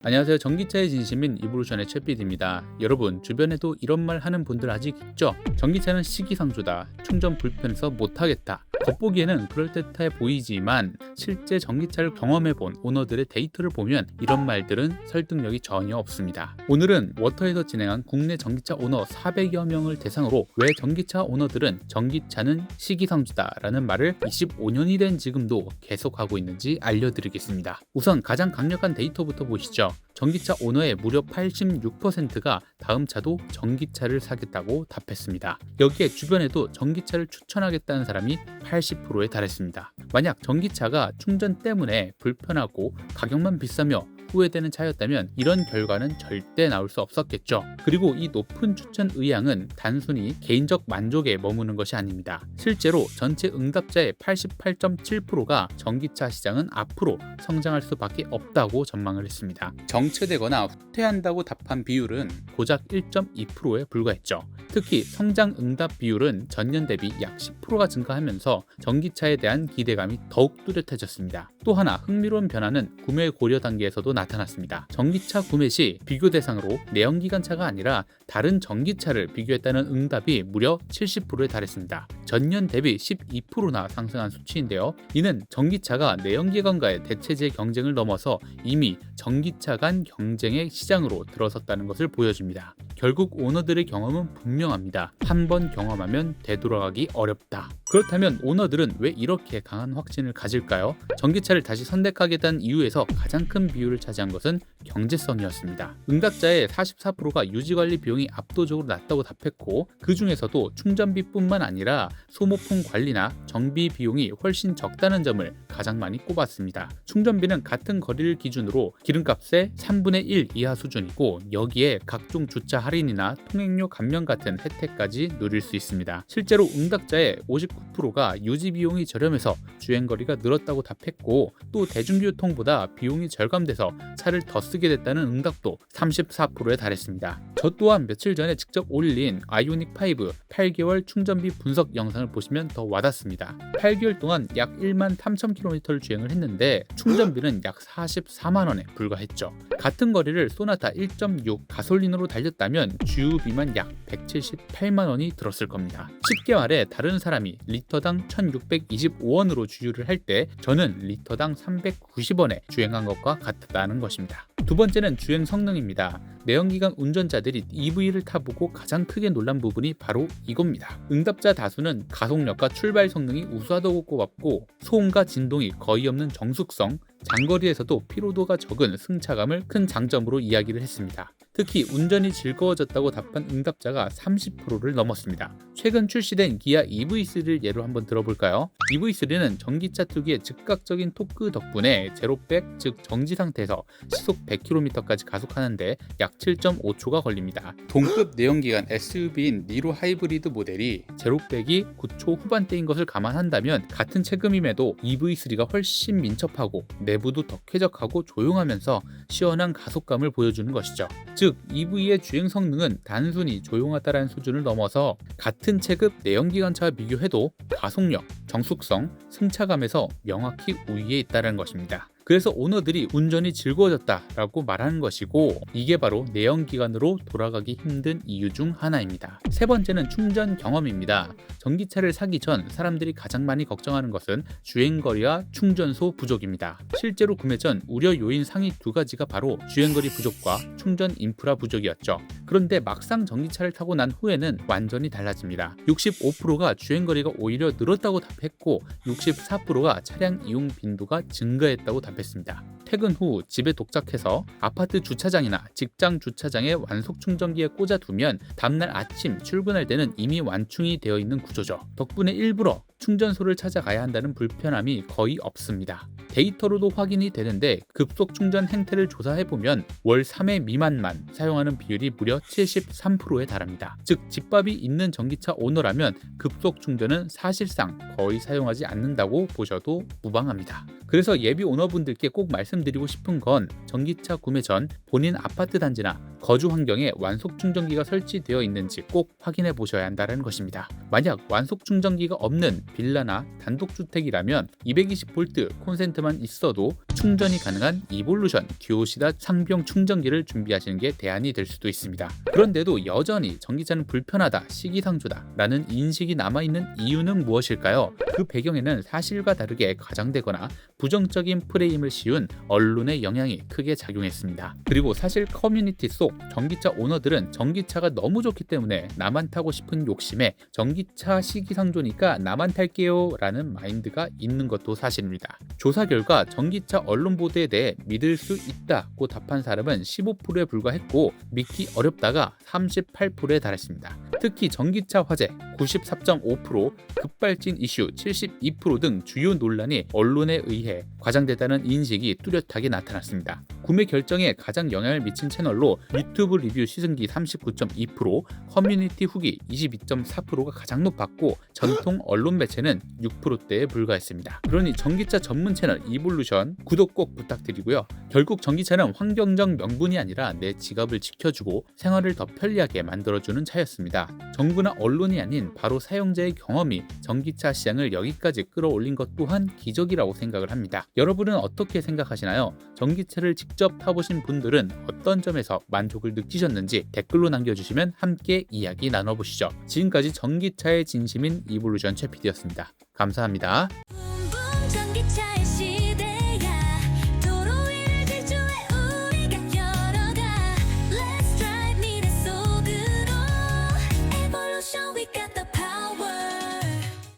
안녕하세요. 전기차의 진심인 이볼루션의 최PD입니다. 여러분, 주변에도 이런 말 하는 분들 아직 있죠? 전기차는 시기상조다. 충전 불편해서 못하겠다. 겉보기에는 그럴듯해 보이지만 실제 전기차를 경험해본 오너들의 데이터를 보면 이런 말들은 설득력이 전혀 없습니다. 오늘은 워터에서 진행한 국내 전기차 오너 400여 명을 대상으로 왜 전기차 오너들은 전기차는 시기상조다 라는 말을 25년이 된 지금도 계속하고 있는지 알려드리겠습니다. 우선 가장 강력한 데이터부터 보시죠. 전기차 오너의 무려 86%가 다음 차도 전기차를 사겠다고 답했습니다. 여기에 주변에도 전기차를 추천하겠다는 사람이 80%에 달했습니다. 만약 전기차가 충전 때문에 불편하고 가격만 비싸며 후회되는 차였다면 이런 결과는 절대 나올 수 없었겠죠. 그리고 이 높은 추천 의향은 단순히 개인적 만족에 머무는 것이 아닙니다. 실제로 전체 응답자의 88.7%가 전기차 시장은 앞으로 성장할 수밖에 없다고 전망을 했습니다. 정체되거나 후퇴한다고 답한 비율은 고작 1.2%에 불과했죠. 특히 성장 응답 비율은 전년 대비 약 10%가 증가하면서 전기차에 대한 기대감이 더욱 뚜렷해졌습니다. 또 하나 흥미로운 변화는 구매 고려 단계에서도 나타났습니다. 전기차 구매 시 비교 대상으로 내연기관차가 아니라 다른 전기차를 비교했다는 응답이 무려 70%에 달했습니다. 전년 대비 12%나 상승한 수치인데요. 이는 전기차가 내연기관과의 대체제 경쟁을 넘어서 이미 전기차 간 경쟁의 시장으로 들어섰다는 것을 보여줍니다. 결국 오너들의 경험은 분명합니다. 한 번 경험하면 되돌아가기 어렵다. 그렇다면 오너들은 왜 이렇게 강한 확신을 가질까요? 전기차를 다시 선택하겠다는 이유에서 가장 큰 비율을 차지한 것은 경제성이었습니다. 응답자의 44%가 유지관리 비용이 압도적으로 낮다고 답했고, 그 중에서도 충전비뿐만 아니라 소모품 관리나 정비 비용이 훨씬 적다는 점을 가장 많이 꼽았습니다. 충전비는 같은 거리를 기준으로 기름값의 3분의 1 이하 수준이고, 여기에 각종 주차 할인이나 통행료 감면 같은 혜택까지 누릴 수 있습니다. 실제로 응답자의 59%가 유지 비용이 저렴해서 주행거리가 늘었다고 답했고, 또 대중교통보다 비용이 절감돼서 차를 더 쓰게 됐다는 응답도 34%에 달했습니다. 저 또한 며칠 전에 직접 올린 아이오닉 5 8개월 충전비 분석 영상을 보시면 더 와닿습니다. 8개월 동안 약 1만 3,000km를 주행을 했는데 충전비는 약 44만 원에 불과했죠. 같은 거리를 소나타 1.6 가솔린으로 달렸다면 주유비만 약 178만 원이 들었을 겁니다. 쉽게 말해 다른 사람이 리터당 1,625원으로 주유를 할 때 저는 리터당 390원에 주행한 것과 같다는 것입니다. 두 번째는 주행 성능입니다. 내연기관 운전자들이 EV를 타보고 가장 크게 놀란 부분이 바로 이겁니다. 응답자 다수는 가속력과 출발 성능이 우수하다고 꼽았고, 소음과 진동이 거의 없는 정숙성, 장거리에서도 피로도가 적은 승차감을 큰 장점으로 이야기를 했습니다. 특히 운전이 즐거워졌다고 답한 응답자가 30%를 넘었습니다. 최근 출시된 기아 EV3를 예로 한번 들어볼까요? EV3는 전기차 특유의 즉각적인 토크 덕분에 제로백, 즉 정지 상태에서 시속 100km까지 가속하는데 약 7.5초가 걸립니다. 동급 내연기관 SUV인 니로 하이브리드 모델이 제로백이 9초 후반대인 것을 감안한다면 같은 체급임에도 EV3가 훨씬 민첩하고 내부도 더 쾌적하고 조용하면서 시원한 가속감을 보여주는 것이죠. 즉 EV의 주행 성능은 단순히 조용하다라는 수준을 넘어서 같은 체급 내연기관차와 비교해도 가속력, 정숙성, 승차감에서 명확히 우위에 있다는 것입니다. 그래서 오너들이 운전이 즐거워졌다라고 말하는 것이고, 이게 바로 내연기관으로 돌아가기 힘든 이유 중 하나입니다. 세 번째는 충전 경험입니다. 전기차를 사기 전 사람들이 가장 많이 걱정하는 것은 주행거리와 충전소 부족입니다. 실제로 구매 전 우려 요인 상위 두 가지가 바로 주행거리 부족과 충전 인프라 부족이었죠. 그런데 막상 전기차를 타고 난 후에는 완전히 달라집니다. 65%가 주행거리가 오히려 늘었다고 답했고, 64%가 차량 이용 빈도가 증가했다고 답했습니다. 퇴근 후 집에 도착해서 아파트 주차장이나 직장 주차장에 완속 충전기에 꽂아두면 다음날 아침 출근할 때는 이미 완충이 되어 있는 구조죠. 덕분에 일부러 충전소를 찾아가야 한다는 불편함이 거의 없습니다. 데이터로도 확인이 되는데 급속 충전 행태를 조사해보면 월 3회 미만만 사용하는 비율이 무려 73%에 달합니다. 즉 집밥이 있는 전기차 오너라면 급속 충전은 사실상 거의 사용하지 않는다고 보셔도 무방합니다. 그래서 예비 오너분들께 꼭 말씀드리고 싶은 건 전기차 구매 전 본인 아파트 단지나 거주 환경에 완속 충전기가 설치되어 있는지 꼭 확인해 보셔야 한다는 것입니다. 만약 완속 충전기가 없는 빌라나 단독주택이라면 220V 콘센트만 있어도 충전이 가능한 이볼루션 듀오시다 상병 충전기를 준비하시는 게 대안이 될 수도 있습니다. 그런데도 여전히 전기차는 불편하다, 시기상조다 라는 인식이 남아있는 이유는 무엇일까요? 그 배경에는 사실과 다르게 과장되거나 부정적인 프레임을 씌운 언론의 영향이 크게 작용했습니다. 그리고 사실 커뮤니티 속 전기차 오너들은 전기차가 너무 좋기 때문에 나만 타고 싶은 욕심에 전기차 시기상조니까 나만 탈게요 라는 마인드가 있는 것도 사실입니다. 조사 결과 전기차 언론 보도에 대해 믿을 수 있다고 답한 사람은 15%에 불과했고 믿기 어렵다가 38%에 달했습니다. 특히 전기차 화재 94.5%, 급발진 이슈 72%등 주요 논란이 언론에 의해 과장됐다는 인식이 뚜렷하게 나타났습니다. 구매 결정에 가장 영향을 미친 채널로 유튜브 리뷰 시승기 39.2%, 커뮤니티 후기 22.4%가 가장 높았고 전통 언론 매체는 6%대에 불과했습니다. 그러니 전기차 전문 채널 이볼루션 구독 꼭 부탁드리고요. 결국 전기차는 환경적 명분이 아니라 내 지갑을 지켜주고 생활을 더 편리하게 만들어주는 차였습니다. 정부나 언론이 아닌 바로 사용자의 경험이 전기차 시장을 여기까지 끌어올린 것 또한 기적이라고 생각을 합니다. 여러분은 어떻게 생각하시나요? 전기차를 직접 타보신 분들은 어떤 점에서 만족을 느끼셨는지 댓글로 남겨주시면 함께 이야기 나눠보시죠. 지금까지 전기차의 진심인 이볼루션 최PD였습니다. 감사합니다. 전기차